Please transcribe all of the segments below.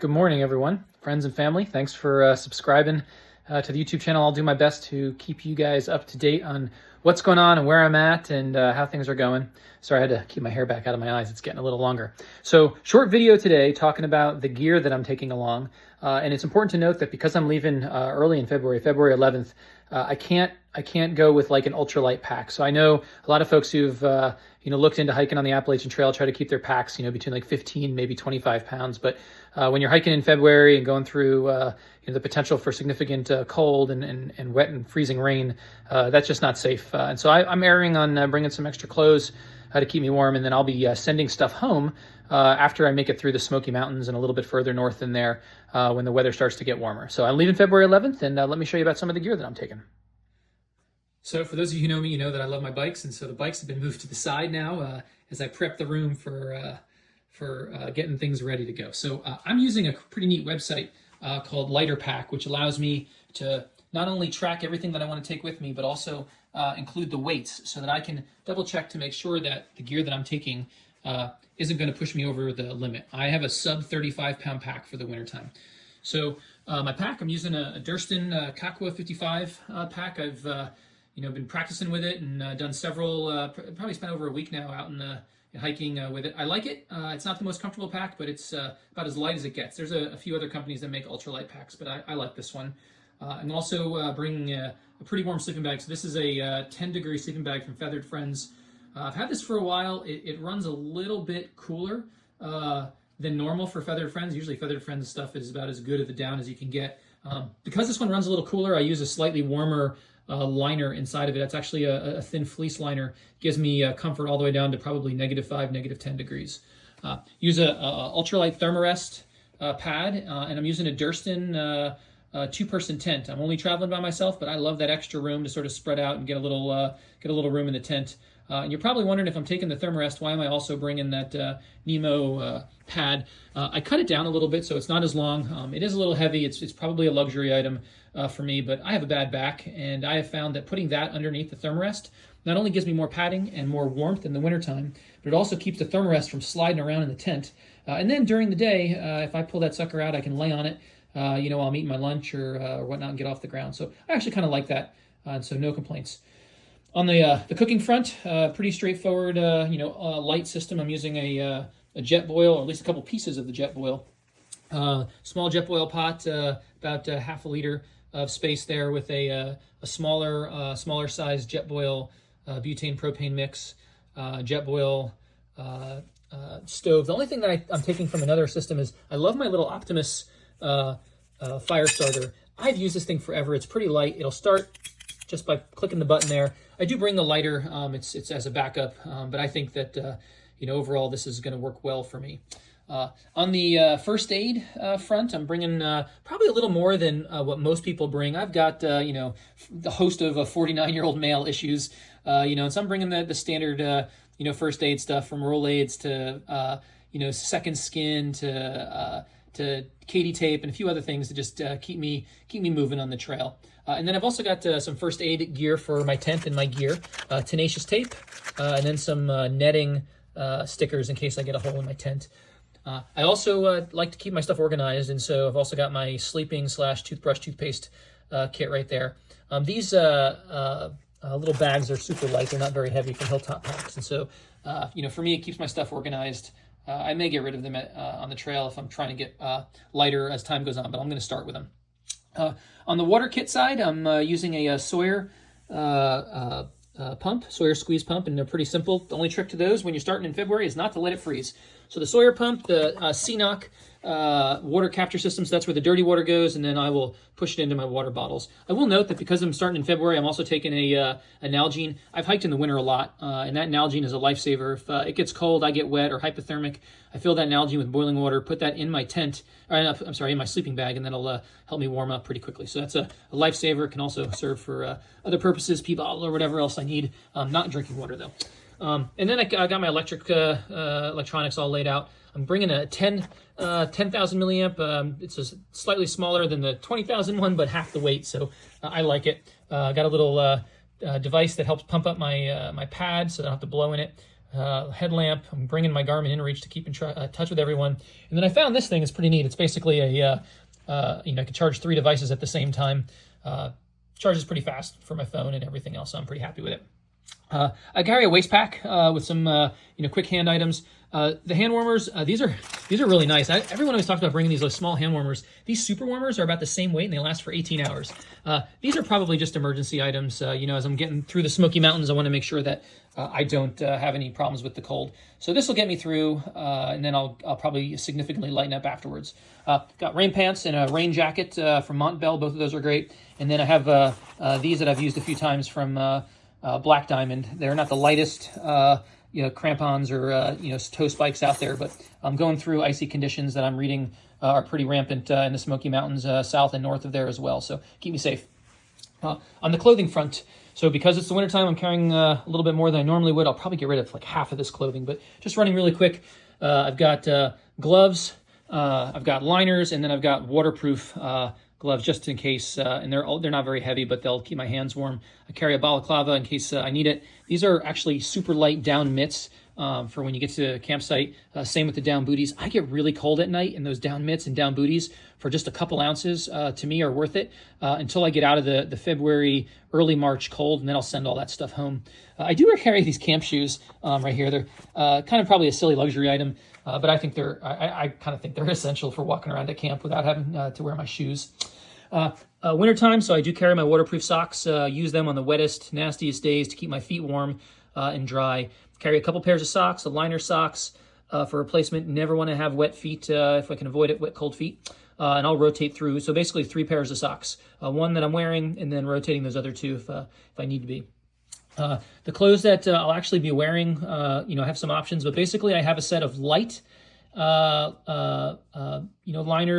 Good morning, everyone, friends and family. Thanks for subscribing to the YouTube channel. I'll do my best to keep you guys up to date on what's going on and where I'm at and how things are going. Sorry, I had to keep my hair back out of my eyes. It's getting a little longer. So short video today talking about the gear that I'm taking along. And it's important to note that because I'm leaving early in February 11th, I can't go with like an ultralight pack. So I know a lot of folks who've looked into hiking on the Appalachian Trail try to keep their packs between like 15 maybe 25 pounds. But when you're hiking in February and going through the potential for significant cold and wet and freezing rain, that's just not safe. And so I'm erring on bringing some extra clothes to keep me warm, and then I'll be sending stuff home after I make it through the Smoky Mountains and a little bit further north in there when the weather starts to get warmer. So I'm leaving February 11th, and let me show you about some of the gear that I'm taking. So for those of you who know me, you know that I love my bikes, and so the bikes have been moved to the side now as I prep the room for getting things ready to go. So I'm using a pretty neat website called Lighter Pack, which allows me to not only track everything that I want to take with me, but also include the weights so that I can double check to make sure that the gear that I'm taking isn't going to push me over the limit. I have a sub 35 pound pack for the wintertime. So my pack, I'm using a Durston Kakwa 55 pack. I've been practicing with it and done several, probably spent over a week now out in the hiking with it. I like it. It's not the most comfortable pack, but it's about as light as it gets. There's a few other companies that make ultralight packs, but I like this one. I'm also bringing a pretty warm sleeping bag. So this is a 10-degree sleeping bag from Feathered Friends. I've had this for a while. It runs a little bit cooler than normal for Feathered Friends. Usually Feathered Friends stuff is about as good of a down as you can get. Because this one runs a little cooler, I use a slightly warmer liner inside of it. It's actually a thin fleece liner. Gives me comfort all the way down to probably -5, -10 degrees. Use a ultralight Thermarest pad, and I'm using a Durston two-person tent. I'm only traveling by myself, but I love that extra room to sort of spread out and get a little room in the tent. And you're probably wondering, if I'm taking the Thermarest, why am I also bringing that Nemo pad? I cut it down a little bit so it's not as long. It is a little heavy. It's probably a luxury item for me, but I have a bad back, and I have found that putting that underneath the Thermarest not only gives me more padding and more warmth in the wintertime, but it also keeps the Thermarest from sliding around in the tent. And then during the day, if I pull that sucker out, I can lay on it, while I'm eating my lunch or whatnot, and get off the ground. So I actually kind of like that, and so no complaints. On the cooking front, pretty straightforward, light system. I'm using a Jetboil, or at least a couple pieces of the Jetboil. Small Jetboil pot, about half a liter of space there, with a smaller size Jetboil butane propane mix, Jetboil stove. The only thing that I'm taking from another system is I love my little Optimus fire starter. I've used this thing forever. It's pretty light. It'll start just by clicking the button there. I do bring the lighter. It's as a backup, but I think that overall this is going to work well for me. On the first aid front, I'm bringing probably a little more than what most people bring. I've got the host of 49-year-old male issues, and so I'm bringing the standard first aid stuff, from Rolaids to Second Skin to Katie tape and a few other things to just keep me moving on the trail. And then I've also got some first aid gear for my tent and my gear, Tenacious tape, and then some netting stickers in case I get a hole in my tent. I also like to keep my stuff organized, and so I've also got my sleeping / toothbrush, toothpaste kit right there. These little bags are super light. They're not very heavy from Hilltop Packs, and so for me, it keeps my stuff organized. I may get rid of them on the trail if I'm trying to get lighter as time goes on, but I'm going to start with them. On the water kit side, I'm using a Sawyer pump, Sawyer squeeze pump, and they're pretty simple. The only trick to those when you're starting in February is not to let it freeze. So the Sawyer pump, the CNOC water capture system, so that's where the dirty water goes, and then I will push it into my water bottles. I will note that because I'm starting in February, I'm also taking a Nalgene. I've hiked in the winter a lot, and that Nalgene is a lifesaver. If it gets cold, I get wet or hypothermic, I fill that Nalgene with boiling water, put that in my tent, in my sleeping bag, and that'll help me warm up pretty quickly. So that's a lifesaver. It can also serve for other purposes, pee bottle or whatever else I need. Not drinking water though. And then I got my electronics all laid out. I'm bringing a 10,000 milliamp. It's slightly smaller than the 20,000 one, but half the weight, so I like it. Got a little device that helps pump up my my pad, so I don't have to blow in it. headlamp. I'm bringing my Garmin InReach to keep in touch with everyone. And then I found this thing is pretty neat. It's basically a, I can charge 3 devices at the same time. Charges pretty fast for my phone and everything else, so I'm pretty happy with it. I carry a waist pack with some quick hand items. The hand warmers, these are really nice. Everyone always talks about bringing these small hand warmers. These super warmers are about the same weight and they last for 18 hours. These are probably just emergency items. As I'm getting through the Smoky Mountains, I want to make sure that I don't have any problems with the cold. So this will get me through, and then I'll probably significantly lighten up afterwards. Got rain pants and a rain jacket from Montbell. Both of those are great. And then I have these that I've used a few times from Black Diamond. They're not the lightest crampons or toe spikes out there, but I'm going through icy conditions that I'm reading are pretty rampant in the Smoky Mountains south and north of there as well, so keep me safe. On the clothing front, so because it's the wintertime, I'm carrying a little bit more than I normally would. I'll probably get rid of like half of this clothing, but just running really quick. I've got gloves, I've got liners, and then I've got waterproof gloves just in case, and they're not very heavy, but they'll keep my hands warm. I carry a balaclava in case I need it. These are actually super light down mitts for when you get to a campsite. Same with the down booties. I get really cold at night, and those down mitts and down booties for just a couple ounces to me are worth it until I get out of the February, early March cold, and then I'll send all that stuff home. I do carry these camp shoes right here. They're kind of probably a silly luxury item, but I think I kind of think they're essential for walking around at camp without having to wear my shoes. Wintertime, so I do carry my waterproof socks, use them on the wettest, nastiest days to keep my feet warm and dry. Carry a couple pairs of socks, a liner socks for replacement. Never want to have wet feet if I can avoid it, wet, cold feet. And I'll rotate through, so basically 3 pairs of socks. One that I'm wearing, and then rotating those other 2 if I need to be. The clothes that I'll actually be wearing, I have some options, but basically I have a set of light liners,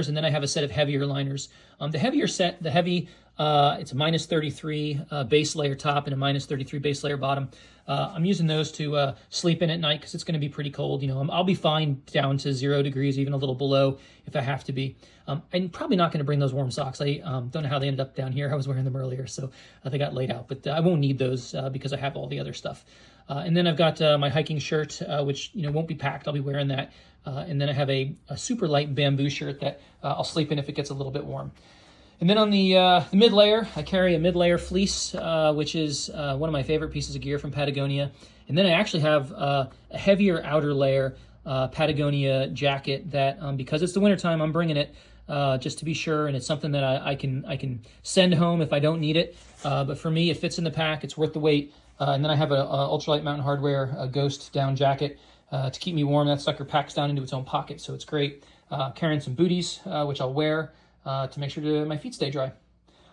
and then I have a set of heavier liners. The heavier set, it's a minus 33 base layer top and a minus 33 base layer bottom. I'm using those to sleep in at night because it's going to be pretty cold. I'll be fine down to 0 degrees, even a little below if I have to be. I'm probably not going to bring those warm socks. I don't know how they ended up down here. I was wearing them earlier, so they got laid out. But I won't need those because I have all the other stuff. And then I've got my hiking shirt, which won't be packed. I'll be wearing that. And then I have a super light bamboo shirt that I'll sleep in if it gets a little bit warm. And then on the mid-layer, I carry a mid-layer fleece, which is one of my favorite pieces of gear from Patagonia. And then I actually have a heavier outer layer Patagonia jacket that, because it's the wintertime, I'm bringing it just to be sure. And it's something that I can send home if I don't need it. But for me, it fits in the pack. It's worth the weight. And then I have a Ultralight Mountain Hardwear Ghost down jacket to keep me warm. That sucker packs down into its own pocket, so it's great. Carrying some booties, which I'll wear to make sure my feet stay dry.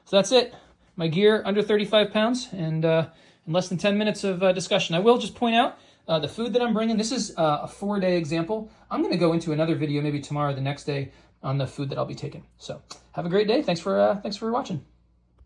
So that's it. My gear under 35 pounds and in less than 10 minutes of discussion. I will just point out the food that I'm bringing. This is a 4-day example. I'm going to go into another video maybe tomorrow or the next day on the food that I'll be taking. So have a great day. Thanks for watching.